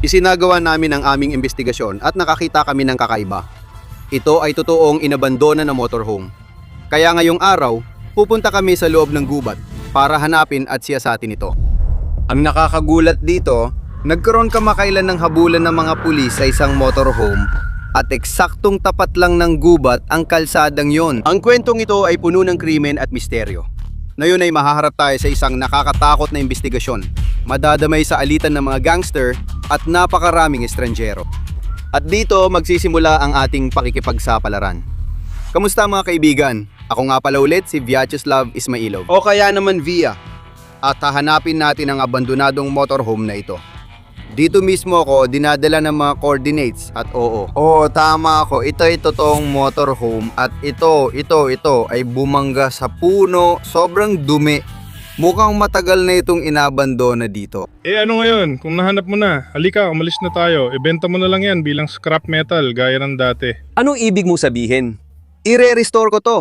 Isinagawa namin ang aming investigasyon at nakakita kami ng kakaiba. Ito ay totoong inabandona na motorhome. Kaya ngayong araw, pupunta kami sa loob ng gubat para hanapin at siyasatin ito. Ang nakakagulat dito, nagkaroon kamakailan ng habulan ng mga pulis sa isang motorhome at eksaktong tapat lang ng gubat ang kalsadang yon. Ang kwentong ito ay puno ng krimen at misteryo. Ngayon ay mahaharap tayo sa isang nakakatakot na investigasyon, madadamay sa alitan ng mga gangster at napakaraming estranjero. At dito magsisimula ang ating pakikipagsapalaran. Kamusta mga kaibigan? Ako nga pala ulit si Vyacheslav Ismailov. O kaya naman Via. At hahanapin natin ang abandonadong motorhome na ito. Dito mismo ako dinadala ng mga coordinates at oo, tama ako. Ito ay totoong motorhome at ito ay bumangga sa puno. Sobrang dumi. Mukhang matagal na itong inabandona dito. Ano ngayon? Kung nahanap mo na, halika, umalis na tayo. Ibenta mo na lang yan bilang scrap metal gaya ng dati. Anong ibig mong sabihin? I-restore ko to.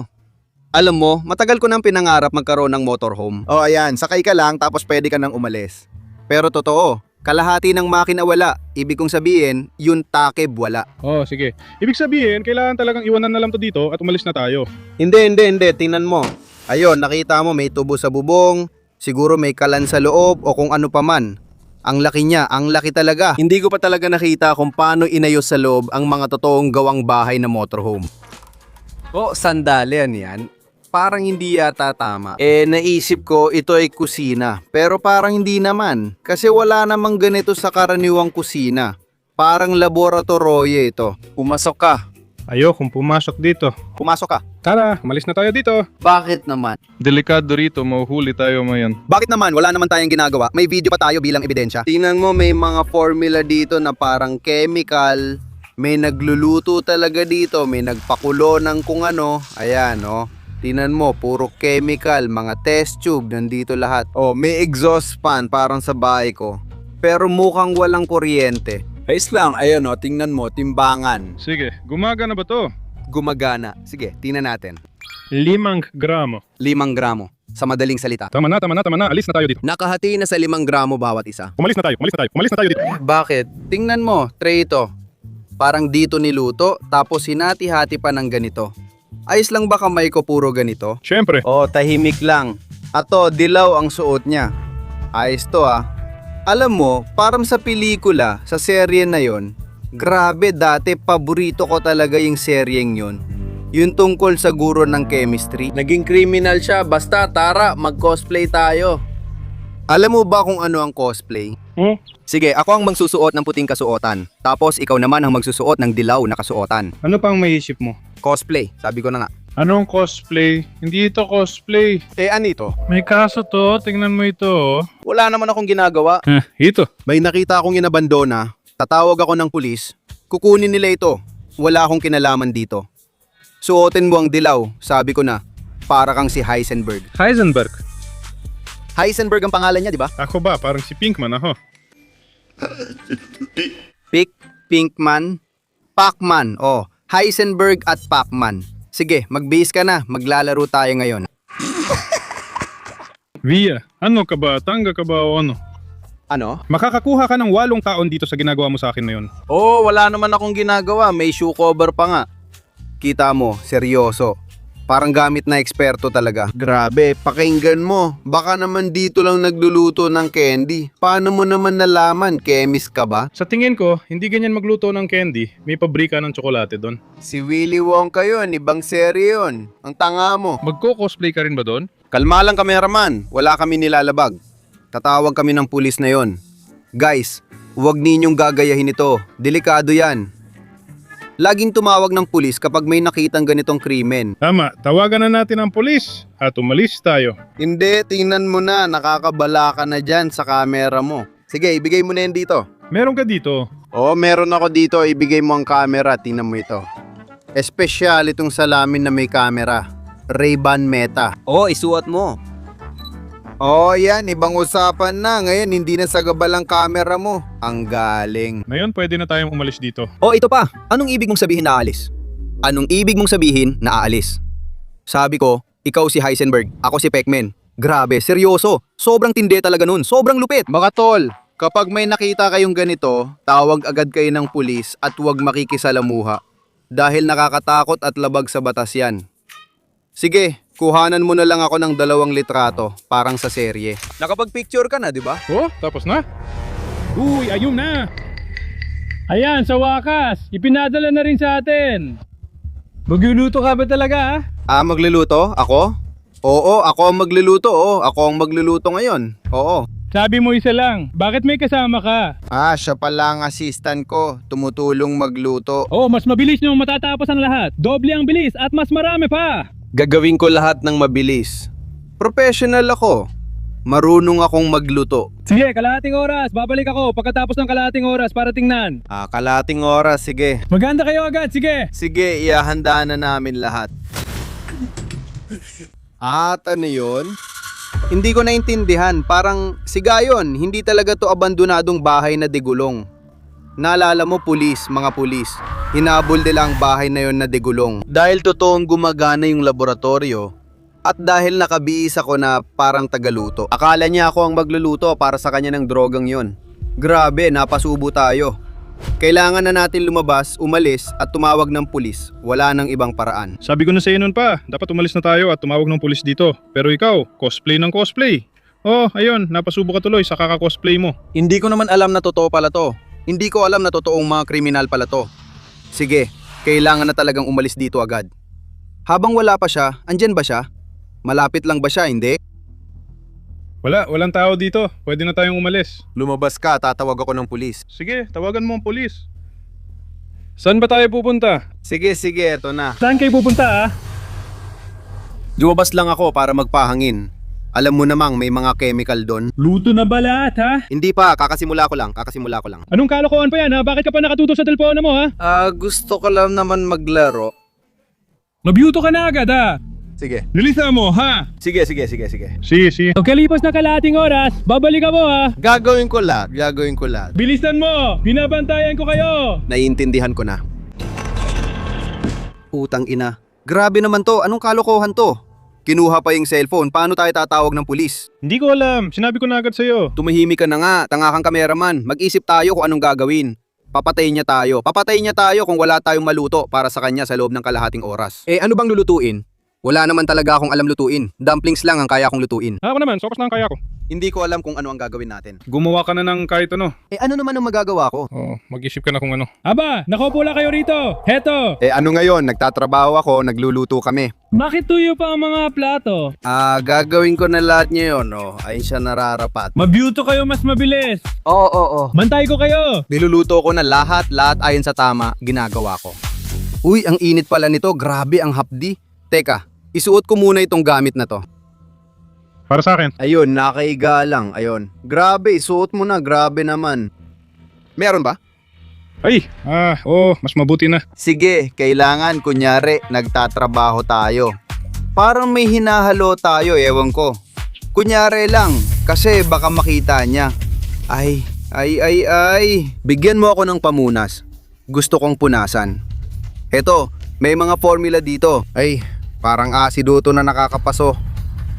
Alam mo, matagal ko nang pinangarap magkaroon ng motorhome. Ayan, sakay ka lang tapos pwede ka nang umalis. Pero totoo, kalahati ng makina wala. Ibig kong sabihin, yung takeb wala. Sige. Ibig sabihin, kailangan talagang iwanan na lang to dito at umalis na tayo. Hindi. Tingnan mo. Ayun, nakita mo may tubo sa bubong, siguro may kalan sa loob o kung ano pa man. Ang laki niya, ang laki talaga. Hindi ko pa talaga nakita kung paano inayos sa loob ang mga totoong gawang bahay na motorhome. Sandalian yan. Parang hindi yata tama. Naisip ko ito ay kusina. Pero parang hindi naman. Kasi wala namang ganito sa karaniwang kusina. Parang laboratorio ito. Pumasok ka. Ayokong pumasok dito. Pumasok ka. Tara, umalis na tayo dito. Bakit naman? Delikado rito, mahuhuli tayo ngayon. Bakit naman? Wala naman tayong ginagawa. May video pa tayo bilang ebidensya. Tingnan mo, may mga formula dito na parang chemical. May nagluluto talaga dito. May nagpakulo ng kung ano. Ayan, Tingnan mo, puro chemical, mga test tube, nandito lahat. May exhaust fan parang sa bahay ko. Pero mukhang walang kuryente. Ayos lang, ayun tingnan mo, timbangan. Sige, gumagana ba to? Gumagana. Sige, tingnan natin. 5 gramo. 5 gramo. Sa madaling salita. Tama na. Alis na tayo dito. Nakahati na sa 5 gramo bawat isa. Umalis na tayo dito. Bakit? Tingnan mo, tray ito. Parang dito niluto, tapos hinati-hati pa ng ganito. Ayos lang ba kamay ko puro ganito? Siyempre. Tahimik lang. Ato, dilaw ang suot niya. Ayos to Alam mo, parang sa pelikula, sa serye na yon, grabe dati paborito ko talaga yung seryeng yon. Yung tungkol sa guro ng chemistry. Naging criminal siya, basta tara, mag-cosplay tayo. Alam mo ba kung ano ang cosplay? Sige, ako ang magsusuot ng puting kasuotan. Tapos ikaw naman ang magsusuot ng dilaw na kasuotan. Ano pang maisip mo? Cosplay, sabi ko na nga. Anong cosplay? Hindi ito cosplay. Ano ito? May kaso to, tingnan mo ito. Wala naman akong ginagawa. Ito. May nakita akong inabandona, tatawag ako ng pulis, kukunin nila ito. Wala akong kinalaman dito. Suotin mo ang dilaw, sabi ko na, para kang si Heisenberg. Heisenberg. Heisenberg ang pangalan niya, di ba? Ako ba? Parang si Pinkman ako. Pinkman, Pacman, Heisenberg at Pacman. Sige, mag-base ka na, maglalaro tayo ngayon. Via, ano ka ba? Tanga ka ba o ano? Ano? Makakakuha ka ng 8 taon dito sa ginagawa mo sa akin ngayon. Wala naman akong ginagawa, may shoe cover pa nga. Kita mo, seryoso. Parang gamit na eksperto talaga. Grabe, pakinggan mo. Baka naman dito lang nagluluto ng candy. Paano mo naman nalaman? Chemist ka ba? Sa tingin ko, hindi ganyan magluto ng candy. May pabrika ng tsokolate doon. Si Willy Wonka yun, ibang serye yun. Ang tanga mo. Magko-cosplay ka rin ba doon? Kalma lang kameraman, wala kami nilalabag. Tatawag kami ng pulis na yon. Guys, huwag ninyong gagayahin ito. Delikado yan. Laging tumawag ng pulis kapag may nakitang ganitong krimen. Tama, tawagan na natin ang pulis at umalis tayo. Hindi, tingnan mo na, nakakabala ka na dyan sa camera mo. Sige, ibigay mo na yan dito. Meron ka dito. Meron ako dito, ibigay mo ang camera, tingnan mo ito. Espesyal itong salamin na may camera. Ray-Ban Meta. Isuot mo. Yan, ibang usapan na. Ngayon, hindi na sagabal ang camera mo. Ang galing. Ngayon, pwede na tayong umalis dito. Ito pa. Anong ibig mong sabihin na aalis? Anong ibig mong sabihin na aalis? Sabi ko, ikaw si Heisenberg, ako si Pacman. Grabe, seryoso. Sobrang tindi talaga nun. Sobrang lupit. Mga tol, Kapag may nakita kayong ganito, tawag agad kayo ng pulis at huwag makikisalamuha. Dahil nakakatakot at labag sa batas yan. Sige, kuhanan mo na lang ako ng 2 litrato, parang sa serye. Nakapag-picture ka na, di ba? Oh, tapos na? Uy, ayun na! Ayan, sa wakas, ipinadala na rin sa atin. Magluluto ka ba talaga Magluluto? Ako? Oo, ako ang magluluto. Oo, ako ang magluluto ngayon. Oo. Sabi mo isa lang, bakit may kasama ka? Siya pala ang assistant ko. Tumutulong magluto. Oh, mas mabilis nyo matatapos ang lahat. Doble ang bilis at mas marami pa. Gagawin ko lahat ng mabilis. Professional ako. Marunong akong magluto. Sige, kalahating oras. Babalik ako pagkatapos ng kalahating oras para tingnan. Kalating oras, sige. Maganda kayo agad, sige. Sige, ihahanda na namin lahat. At ano yun? Hindi ko naintindihan. Parang sigayon, hindi talaga to abandonadong bahay na digulong. Naalala mo, mga pulis. Hinabol nila ang bahay na yon na digulong. Dahil totoong gumagana yung laboratorio. At dahil nakabihis ako na parang tagaluto. Akala niya ako ang magluluto para sa kanya ng drogang yon. Grabe, napasubo tayo. Kailangan na natin lumabas, umalis at tumawag ng pulis. Wala nang ibang paraan. Sabi ko na sa iyo nun pa, dapat umalis na tayo at tumawag ng pulis dito. Pero ikaw, cosplay ng cosplay. Oh, ayun, napasubo ka tuloy sa kaka-cosplay mo. Hindi ko naman alam na totoo pala to. Hindi ko alam na totoong mga kriminal pala to. Sige, kailangan na talagang umalis dito agad. Habang wala pa siya, andyan ba siya? Malapit lang ba siya, hindi? Walang tao dito. Pwede na tayong umalis. Lumabas ka, tatawag ako ng pulis. Sige, tawagan mo ang pulis. Saan ba tayo pupunta? Sige, eto na. Saan kayo pupunta Lumabas lang ako para magpahangin. Alam mo namang may mga chemical doon. Luto na ba lahat Hindi pa, kakasimula ko lang. Anong kalokohan pa yan Bakit ka pa nakatuto sa telepono mo Gusto ko lang naman maglaro. Mabyuto ka na agad Sige. Lilisan mo Sige. Sige. Pagkalipas na kalahating oras, babalik ako Gagawin ko lahat. Bilisan mo! Binabantayan ko kayo! Naiintindihan ko na. Utang ina. Grabe naman to. Anong kalokohan to? Kinuha pa yung cellphone. Paano tayo tatawag ng pulis? Hindi ko alam. Sinabi ko na agad sa'yo. Tumahimik ka na nga. Tanga kang kameraman. Mag-isip tayo kung anong gagawin. Papatayin niya tayo kung wala tayong maluto para sa kanya sa loob ng kalahating oras. Ano bang lulutuin? Wala naman talaga akong alam lutuin. Dumplings lang ang kaya kong lutuin. Ako naman, sopas lang kaya ko. Hindi ko alam kung ano ang gagawin natin. Gumawa ka na ng kahit ano. Ano naman ang magagawa ko? Oo, mag-isip ka na kung ano. Aba, nakaupo lang kayo rito. Heto, Ano ngayon? Nagtatrabaho ako, nagluluto kami. bakit tuyo pa ang mga plato? Gagawin ko na lahat niya yun. Ayun siya nararapat. Mabyuto kayo mas mabilis. Oo. Bantay ko kayo. Niluluto ko na lahat ayon sa tama, ginagawa ko. Uy, ang init pala nito. Grabe, ang hapdi. Teka, isuot ko muna itong gamit na to. Para sa akin. Ayun, nakaiga lang. Ayun. Grabe, isuot mo na. Grabe naman. Meron ba? Ay, mas mabuti na. Sige, kailangan kunyari nagtatrabaho tayo. Parang may hinahalo tayo, ewan ko. Kunyari lang, kasi baka makita niya. Ay. Bigyan mo ako ng pamunas. Gusto kong punasan. Eto, may mga formula dito. Ay, parang asido to na nakakapaso.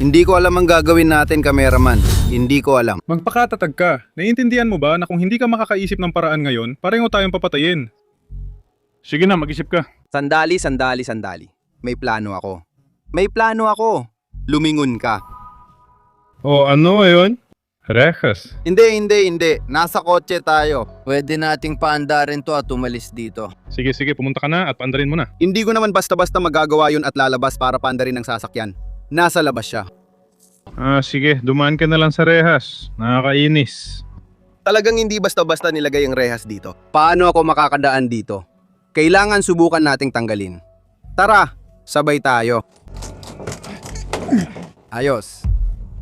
Hindi ko alam ang gagawin natin, kameraman. Hindi ko alam. Magpakatatag ka. Naiintindihan mo ba na kung hindi ka makakaisip ng paraan ngayon, pareho tayong papatayin? Sige na, mag-isip ka. Sandali. May plano ako. Lumingon ka. Ano yun? Rehas. Hindi. Nasa kotse tayo. Pwede nating paandarin to at umalis dito. Sige, pumunta ka na at paandarin mo na. Hindi ko naman basta-basta magagawa yun at lalabas para paandarin ng sasakyan. Nasa labas siya. Sige, dumaan ka na lang sa rehas. Nakakainis. Talagang hindi basta-basta nilagay ang rehas dito. Paano ako makakadaan dito? Kailangan subukan nating tanggalin. Tara, sabay tayo. Ayos.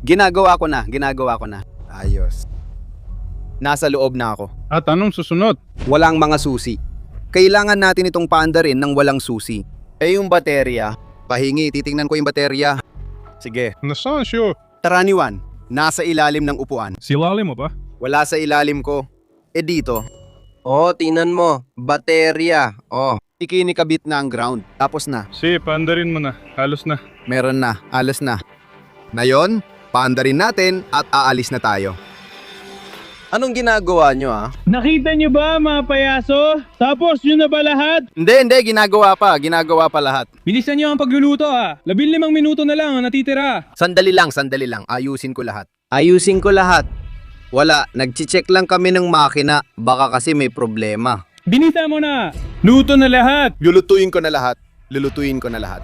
Ginagawa ko na. Ayos. Nasa loob na ako. At anong susunod? Walang mga susi. Kailangan natin itong paandarin ng walang susi. Yung baterya. Pahingi, titingnan ko yung baterya. Sige. Nasaan siya? Tara ni Juan, nasa ilalim ng upuan. Silali mo ba? Wala sa ilalim ko. Dito. Tingnan mo. Baterya. Ikinikabit na ang ground. Tapos na. Sige, paandarin mo na. Halos na. Meron na. Alas na. Ngayon, paandarin natin at aalis na tayo. Anong ginagawa nyo Nakita nyo ba mga payaso? Tapos yun na ba lahat? Hindi, ginagawa pa lahat. Bilisan nyo ang pagluluto 15 minuto na lang ang natitira. Sandali lang, ayusin ko lahat. Wala, nagchi-check lang kami ng makina, baka kasi may problema. Binisa mo na! Luto na lahat! Lulutuin ko na lahat.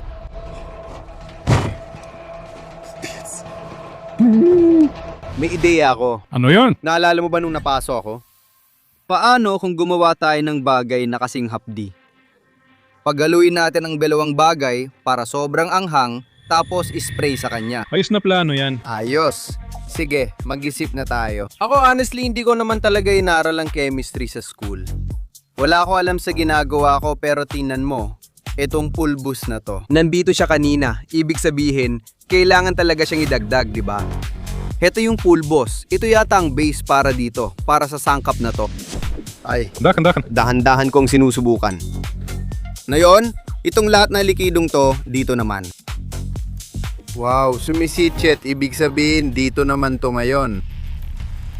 May ideya ako. Ano yon? Naalala mo ba nung napaso ako? Paano kung gumawa tayo ng bagay na kasing hapdi? Paghaluin natin ang dalawang bagay para sobrang anghang, tapos spray sa kanya. Ayos na plano yan. Ayos. Sige, mag-isip na tayo. Ako honestly, hindi ko naman talaga inaaral ang chemistry sa school. Wala ko alam sa ginagawa ko pero tingnan mo, itong pulbus na to. Nandito siya kanina, ibig sabihin, kailangan talaga siyang idagdag, di ba? Ito yung pulbos. Ito yata ang base para dito, para sa sangkap na to. Ay, Dakan. dahan-dahan kong sinusubukan. Ngayon, itong lahat na likidong to, dito naman. Wow, sumisitchet. Ibig sabihin, dito naman to ngayon.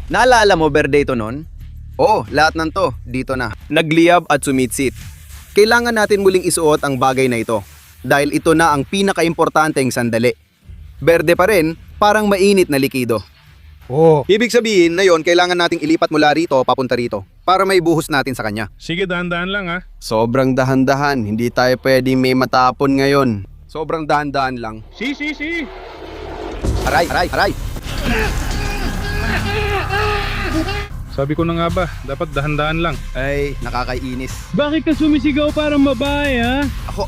Naalala mo, birthday to nun? Oo, lahat ng to, dito na. Nagliyab at sumitsit. Kailangan natin muling isuot ang bagay na ito. Dahil ito na ang pinaka-importanteng sandali. Berde pa rin, parang mainit na likido. Oh. Ibig sabihin, na yon, kailangan nating ilipat mula rito papunta rito para may buhos natin sa kanya. Sige, dahan-dahan lang Sobrang dahan-dahan, hindi tayo pwedeng may matapon ngayon. Sobrang dahan-dahan lang. Si. Aray! Sabi ko na nga ba, dapat dahan-dahan lang. Ay, nakakainis. Bakit ka sumisigaw parang babae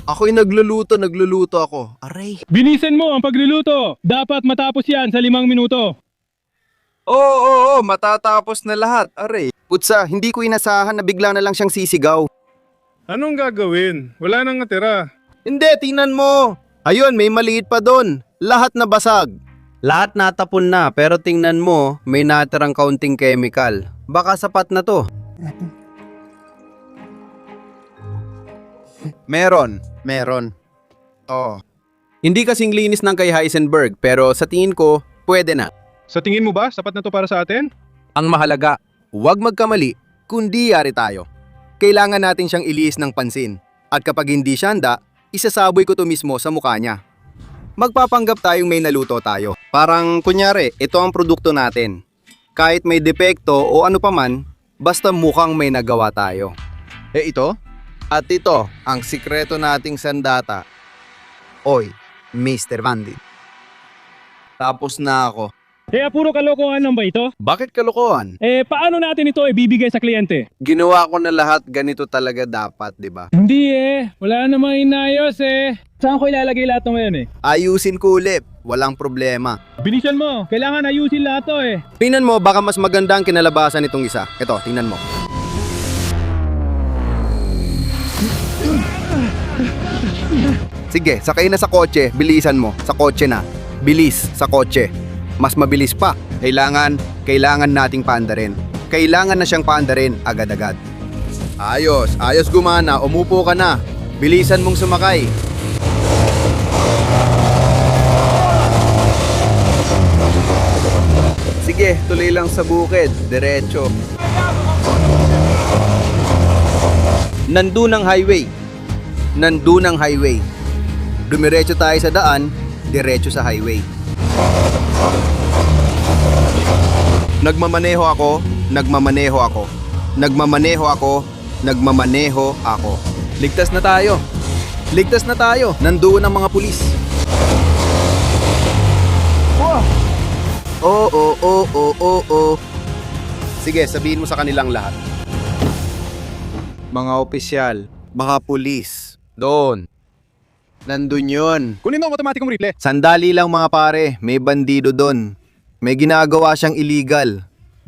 Ako'y nagluluto ako. Aray. Bilisan mo ang pagluluto! Dapat matapos yan sa 5 minuto. Oo, matatapos na lahat. Aray. Putsa, hindi ko inasahan na bigla na lang siyang sisigaw. Anong gagawin? Wala nang natira. Hindi, tingnan mo. Ayun, may maliit pa doon. Lahat na basag. Lahat natapon na, pero tingnan mo, may natirang kaunting chemical. Baka sapat na to. Meron. Oo. Hindi kasing linis ng kay Heisenberg, pero sa tingin ko, pwede na. Sa tingin mo ba, sapat na to para sa atin? Ang mahalaga, huwag magkamali, kundi yari tayo. Kailangan natin siyang iliis ng pansin. At kapag hindi siya handa, isasaboy ko to mismo sa mukha niya. Magpapanggap tayong may naluto tayo. Parang kunyari, ito ang produkto natin. Kahit may depekto o ano paman, basta mukhang may nagawa tayo. Ito? At ito, ang sikreto nating sandata. Oy, Mr. Bandit. Tapos na ako. Kaya puro kalokohan lang ba ito? Bakit kalokohan? Paano natin ito ibibigay sa kliyente? Ginawa ko na lahat, ganito talaga dapat, di ba? Hindi wala namang inayos Saan ko ilalagay lahat ng yan Ayusin ko ulit, walang problema. Bilisan mo, kailangan ayusin lahat to Tingnan mo, baka mas maganda ang kinalabasan nitong isa. Ito, tingnan mo. Sige, sakay na sa kotse, bilisan mo. Sa kotse na. Bilis, sa kotse. Mas mabilis pa. Kailangan nating paandarin. Kailangan na siyang paandarin agad-agad. Ayos gumana, umupo ka na. Bilisan mong sumakay. Sige, tuloy lang sa bukid, diretso. Nandun ang highway. Dumiretso tayo sa daan, diretso sa highway. Nagmamaneho ako. Ligtas na tayo. Nandoon ang mga pulis. Oo. Sige, sabihin mo sa kanilang lahat. Mga opisyal, mga pulis. Doon. Nandun yun. Kunin mo ang automatic mong rifle. Sandali lang mga pare, may bandido doon. May ginagawa siyang illegal.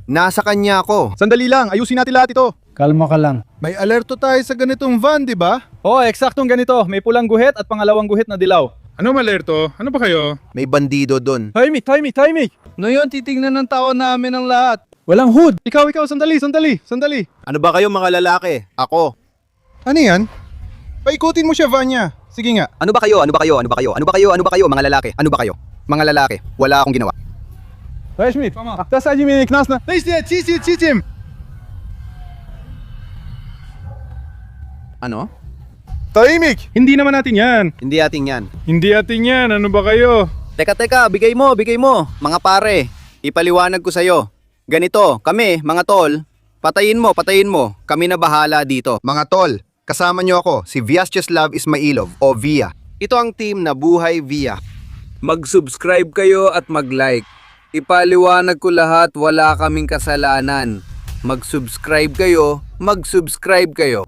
Nasa kanya ako. Sandali lang, ayusin natin lahat ito. Kalma ka lang. May alerto tayo sa ganitong van, di ba? Eksaktong ganito. May pulang guhit at pangalawang guhit na dilaw. Ano malerto? Ano ba kayo? May bandido doon. Timing! No yun, titingnan ng tao namin ang lahat. Walang hood! Ikaw, sandali. Ano ba kayo mga lalaki? Ako. Ano yan? Paikutin mo siya, Vanya. Sige nga. Ano ba kayo mga lalaki? Ano ba kayo? Mga lalaki, wala akong ginawa. Weź mi, zasadzi mnie knas na... Ano? Tahimik! Hindi naman natin yan. Hindi ating yan. Hindi atin yan. Ano ba kayo? Teka, bigay mo. Mga pare, ipaliwanag ko sa'yo. Ganito, kami, mga tol, patayin mo. Kami na bahala dito. Mga tol, kasama nyo ako, si Vyacheslav Ismailov o Via. Ito ang team na Buhay Via. Mag-subscribe kayo at mag-like. Ipaliwanag ko lahat, wala kaming kasalanan. Mag-subscribe kayo.